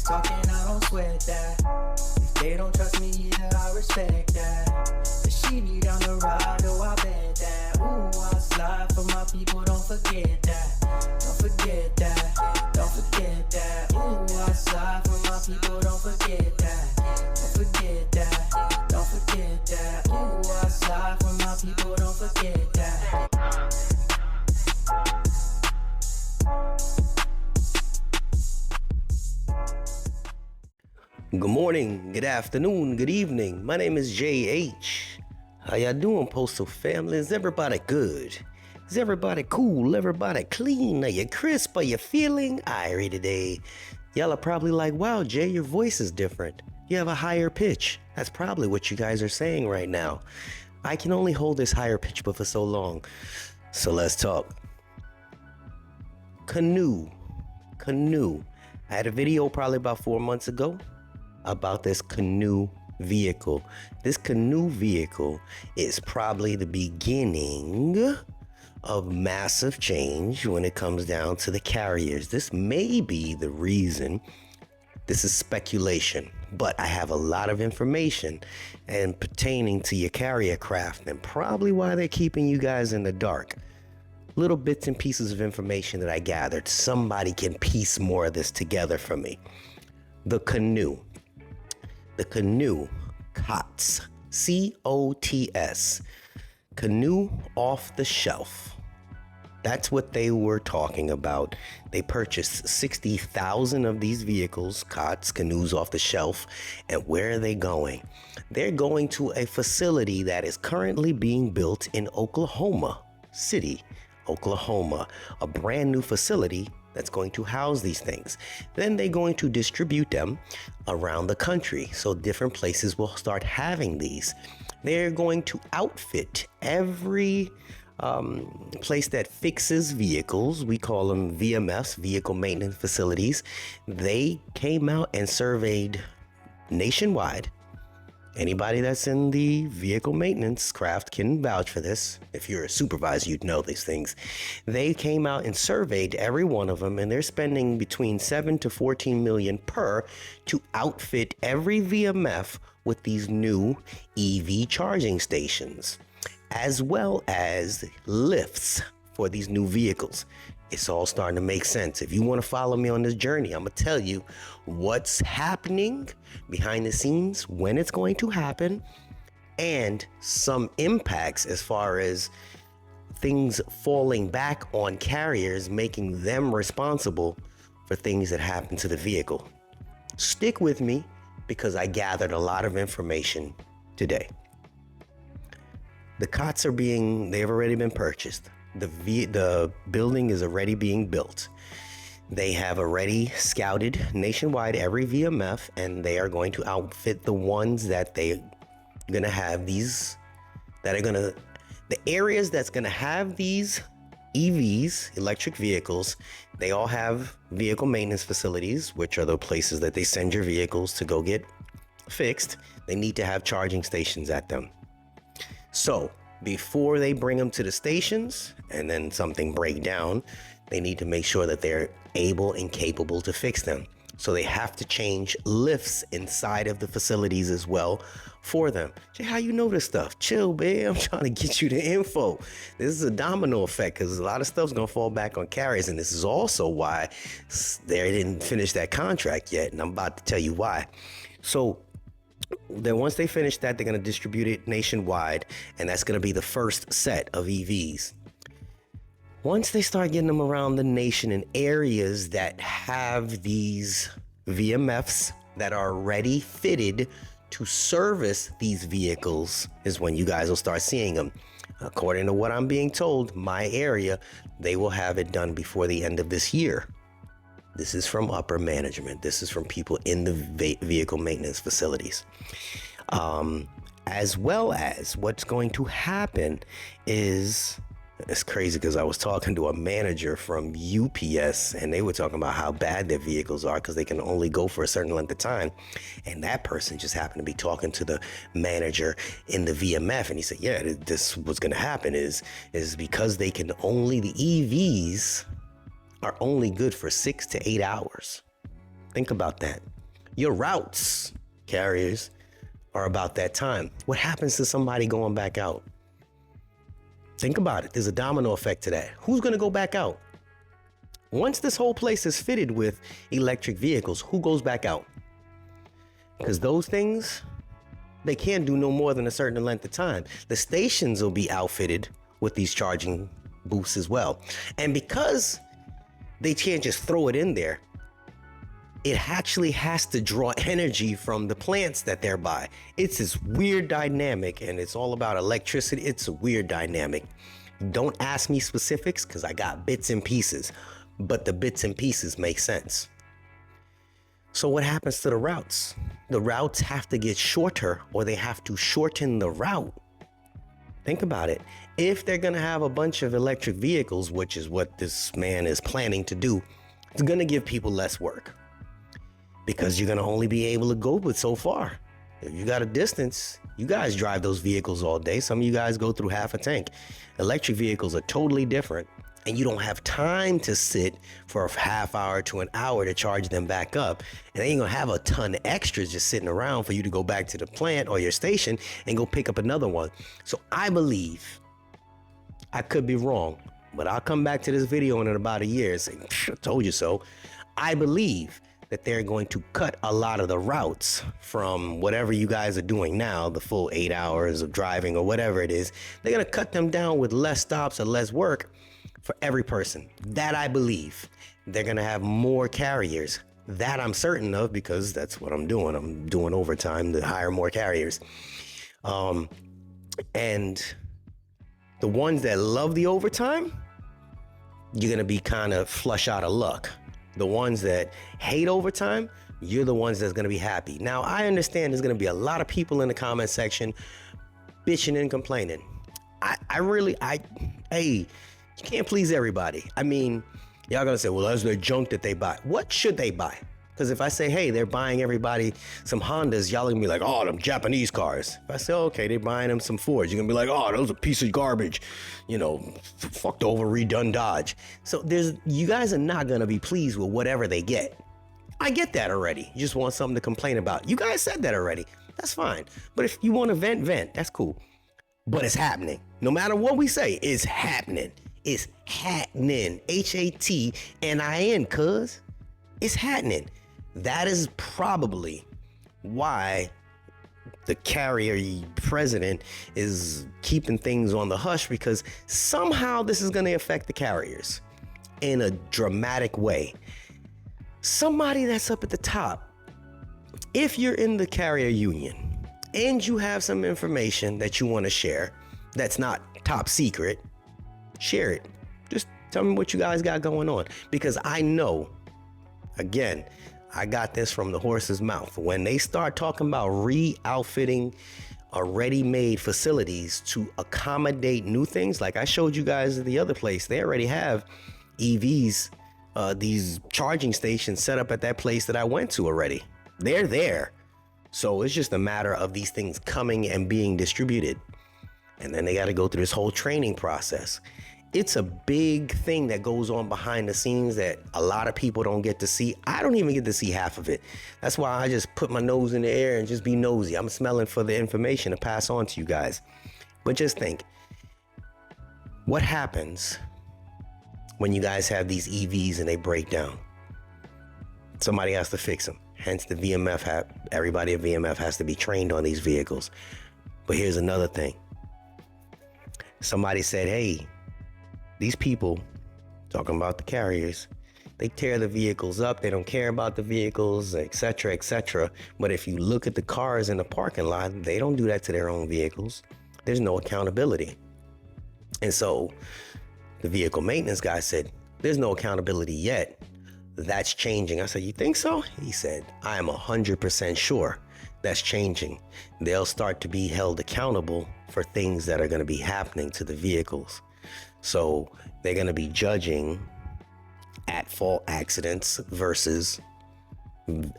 talking, I don't sweat that. If they don't trust me either, I respect that. But she need down the ride, oh I bet that. Ooh, I slide for my people, don't forget that. Don't forget that, don't forget that. Ooh, I slide for my people, don't forget that. Don't forget that, don't forget that. Ooh, I slide for my people, don't forget that. Good morning, good afternoon, good evening. My name is JH. How y'all doing, Postal family? Is everybody good? Is everybody cool? Everybody clean? Are you crisp? Are you feeling irie today? Y'all are probably like, wow, Jay, your voice is different. You have a higher pitch. That's probably what you guys are saying right now. I can only hold this higher pitch but for so long. So let's talk. Canoe. I had a video probably about 4 months ago about this canoe vehicle. This canoe vehicle is probably the beginning of massive change when it comes down to the carriers. This may be the reason. This is speculation, but I have a lot of information and pertaining to your carrier craft and probably why they're keeping you guys in the dark. Little bits and pieces of information that I gathered. Somebody can piece more of this together for me. The canoe, COTS, C-O-T-S, canoe off the shelf. That's what they were talking about. They purchased 60,000 of these vehicles, COTS, canoes off the shelf. And where are they going? They're going to a facility that is currently being built in Oklahoma City, Oklahoma, a brand new facility that's going to house these things. Then they're going to distribute them around the country. So different places will start having these. They're going to outfit every place that fixes vehicles. We call them VMFs, vehicle maintenance facilities. They came out and surveyed nationwide. Anybody that's in the vehicle maintenance craft can vouch for this. If you're a supervisor, you'd know these things. They came out and surveyed every one of them, and they're spending between 7 to 14 million per to outfit every VMF with these new EV charging stations, as well as lifts for these new vehicles. It's all starting to make sense. If you want to follow me on this journey, I'm going to tell you what's happening behind the scenes, when it's going to happen, and some impacts as far as things falling back on carriers, making them responsible for things that happen to the vehicle. Stick with me because I gathered a lot of information today. The COTS they've already been purchased. The building is already being built. They have already scouted nationwide every VMF, and they are going to outfit the ones that they're going to have these, the areas that's going to have these EVs, electric vehicles. They all have vehicle maintenance facilities, which are the places that they send your vehicles to go get fixed. They need to have charging stations at them. So before they bring them to the stations and then something break down, they need to make sure that they're able and capable to fix them. So they have to change lifts inside of the facilities as well for them. Jay, how you know this stuff? Chill, babe. I'm trying to get you the info. This is a domino effect because a lot of stuff's going to fall back on carriers. And this is also why they didn't finish that contract yet. And I'm about to tell you why. So then once they finish that, they're going to distribute it nationwide, and that's going to be the first set of EVs. Once they start getting them around the nation in areas that have these VMFs that are ready fitted to service these vehicles is when you guys will start seeing them. According to what I'm being told, my area, they will have it done before the end of this year. This is from upper management. This is from people in the vehicle maintenance facilities. As well as what's going to happen is, it's crazy because I was talking to a manager from UPS and they were talking about how bad their vehicles are because they can only go for a certain length of time. And that person just happened to be talking to the manager in the VMF. And he said, yeah, this what's going to happen is because they can only, the EVs are only good for 6 to 8 hours. Think about that. Your routes, carriers, are about that time. What happens to somebody going back out? Think about it. There's a domino effect to that. Who's going to go back out? Once this whole place is fitted with electric vehicles, who goes back out? Because those things, they can't do no more than a certain length of time. The stations will be outfitted with these charging booths as well. And because they can't just throw it in there, it actually has to draw energy from the plants that they're by. It's this weird dynamic, and it's all about electricity. It's a weird dynamic. Don't ask me specifics because I got bits and pieces, but the bits and pieces make sense. So what happens to the routes? The routes have to get shorter, or they have to shorten the route. Think about it. If they're going to have a bunch of electric vehicles, which is what this man is planning to do, it's going to give people less work. Because you're going to only be able to go with so far. If you got a distance, you guys drive those vehicles all day. Some of you guys go through half a tank. Electric vehicles are totally different, and you don't have time to sit for a half hour to an hour to charge them back up. And they ain't gonna have a ton of extras just sitting around for you to go back to the plant or your station and go pick up another one. So I believe, I could be wrong, but I'll come back to this video in about a year and say, I told you so. I believe that they're going to cut a lot of the routes from whatever you guys are doing now, the full 8 hours of driving or whatever it is. They're going to cut them down with less stops or less work for every person. That I believe. They're going to have more carriers. That I'm certain of, because that's what I'm doing. I'm doing overtime to hire more carriers. And the ones that love the overtime, you're going to be kind of flush out of luck. The ones that hate overtime, you're the ones that's going to be happy. Now, I understand there's going to be a lot of people in the comment section bitching and complaining. Hey, you can't please everybody. I mean, y'all going to say, well, that's their junk that they buy. What should they buy? Because if I say, hey, they're buying everybody some Hondas, y'all are going to be like, oh, them Japanese cars. If I say, okay, they're buying them some Fords, you're going to be like, oh, those are a piece of garbage. You know, fucked over, redone Dodge. So you guys are not going to be pleased with whatever they get. I get that already. You just want something to complain about. You guys said that already. That's fine. But if you want to vent. That's cool. But it's happening. No matter what we say, it's happening. It's happening. HATNIN, cuz. It's happening. That is probably why the carrier president is keeping things on the hush, because somehow this is going to affect the carriers in a dramatic way. Somebody that's up at the top, if you're in the carrier union and you have some information that you want to share that's not top secret, share it. Just tell me what you guys got going on, because I know, again, I got this from the horse's mouth. When they start talking about re-outfitting ready-made facilities to accommodate new things, like I showed you guys at the other place, they already have EVs, these charging stations set up at that place that I went to already. They're there. So it's just a matter of these things coming and being distributed. And then they got to go through this whole training process. It's a big thing that goes on behind the scenes that a lot of people don't get to see. I don't even get to see half of it. That's why I just put my nose in the air and just be nosy. I'm smelling for the information to pass on to you guys. But just think, what happens when you guys have these EVs and they break down? Somebody has to fix them. Hence the everybody at VMF has to be trained on these vehicles. But here's another thing. Somebody said, hey, these people, talking about the carriers, they tear the vehicles up. They don't care about the vehicles, etc., etc. But if you look at the cars in the parking lot, they don't do that to their own vehicles. There's no accountability. And so the vehicle maintenance guy said, there's no accountability yet. That's changing. I said, you think so? He said, I am 100% sure that's changing. They'll start to be held accountable for things that are going to be happening to the vehicles. So they're going to be judging at-fault accidents versus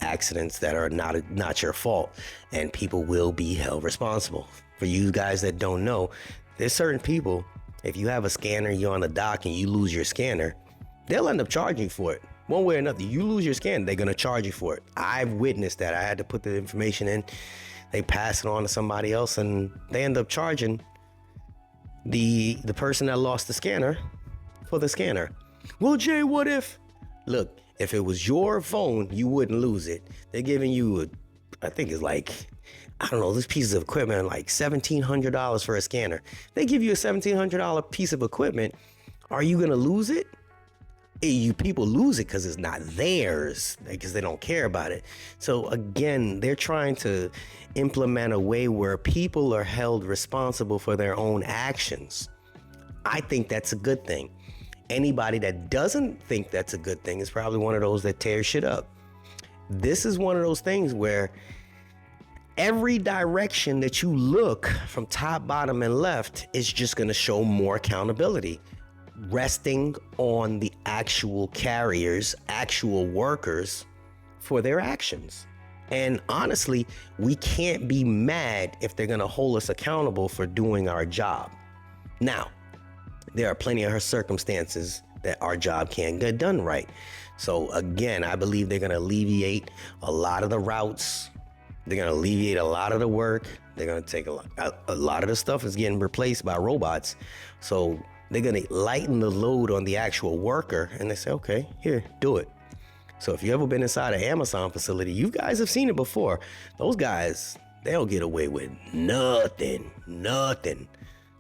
accidents that are not your fault, and people will be held responsible. For you guys that don't know, there's certain people, if you have a scanner, you're on the dock and you lose your scanner, they'll end up charging for it. One way or another, you lose your scan, they're going to charge you for it. I've witnessed that. I had to put the information in. They pass it on to somebody else, and they end up charging the person that lost the scanner for the scanner. Well, Jay, what if? Look, if it was your phone, you wouldn't lose it. They're giving you, I think it's like, I don't know, this piece of equipment, like $1,700 for a scanner. They give you a $1,700 piece of equipment. Are you going to lose it? You people lose it because it's not theirs, because they don't care about it. So again, they're trying to implement a way where people are held responsible for their own actions. I think that's a good thing. Anybody that doesn't think that's a good thing is probably one of those that tears shit up. This is one of those things where every direction that you look from top, bottom, and left is just going to show more accountability, resting on the actual carriers, actual workers for their actions. And honestly, we can't be mad if they're going to hold us accountable for doing our job. Now, there are plenty of circumstances that our job can't get done right. So again, I believe they're going to alleviate a lot of the routes. They're going to alleviate a lot of the work. They're going to take a lot of the stuff is getting replaced by robots. So they're going to lighten the load on the actual worker, and they say, okay, here, do it. So if you've ever been inside an Amazon facility, you guys have seen it before. Those guys, they'll get away with nothing.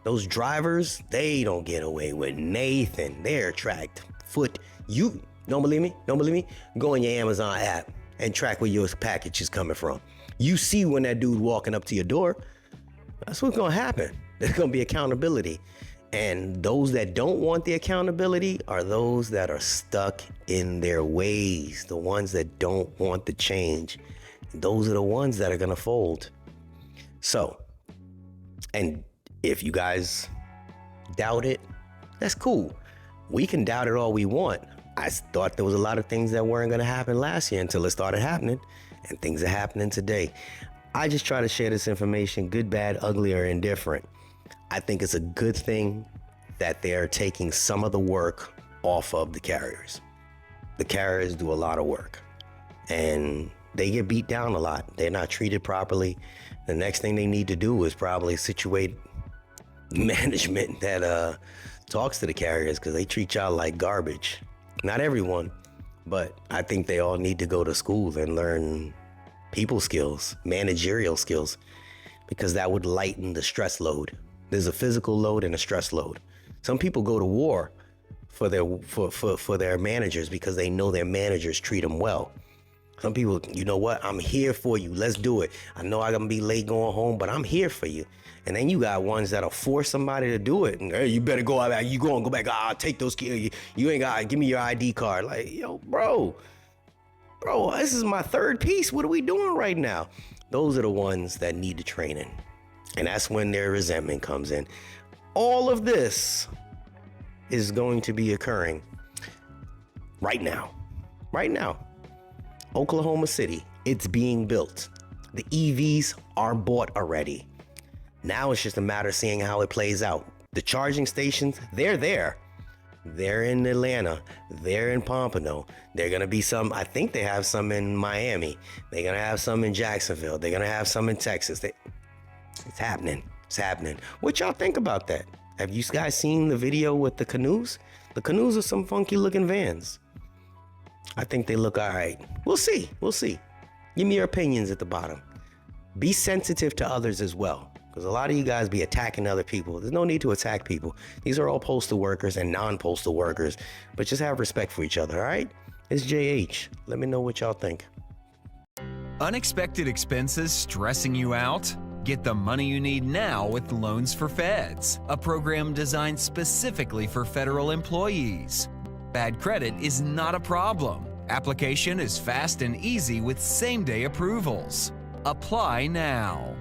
Those drivers, they don't get away with Nathan. They're tracked foot. You don't believe me? Go in your Amazon app and track where your package is coming from. You see when that dude walking up to your door, that's what's gonna happen. There's gonna be accountability. And those that don't want the accountability are those that are stuck in their ways, the ones that don't want the change. Those are the ones that are gonna fold. So, and if you guys doubt it, that's cool. We can doubt it all we want. I thought there was a lot of things that weren't gonna happen last year until it started happening, and things are happening today. I just try to share this information, good, bad, ugly, or indifferent. I think it's a good thing that they're taking some of the work off of the carriers. The carriers do a lot of work, and they get beat down a lot. They're not treated properly. The next thing they need to do is probably situate management that talks to the carriers, because they treat y'all like garbage. Not everyone, but I think they all need to go to school and learn people skills, managerial skills, because that would lighten the stress load. There's a physical load and a stress load. Some people go to war for their managers because they know their managers treat them well. Some people, you know what? I'm here for you. Let's do it. I know I'm gonna be late going home, but I'm here for you. And then you got ones that'll force somebody to do it. And hey, you better go out. You go and go back. I'll take those kids. You ain't got. Give me your ID card. Like, yo, bro, this is my third piece. What are we doing right now? Those are the ones that need the training, and that's when their resentment comes in. All of this is going to be occurring right now. Right now. Oklahoma City, it's being built. The EVs are bought already. Now it's just a matter of seeing how it plays out. The charging stations, they're there. They're in Atlanta. They're in Pompano. They're going to be some, I think they have some in Miami. They're going to have some in Jacksonville. They're going to have some in Texas. It's happening. It's happening. What y'all think about that? Have you guys seen the video with the canoes? The canoes are some funky looking vans. I think they look all right. We'll see. Give me your opinions at the bottom. Be sensitive to others as well, because a lot of you guys be attacking other people. There's no need to attack people. These are all postal workers and non-postal workers, but just have respect for each other, all right? It's JH. Let me know what y'all think. Unexpected expenses stressing you out? Get the money you need now with Loans for Feds, a program designed specifically for federal employees. Bad credit is not a problem. Application is fast and easy with same-day approvals. Apply now.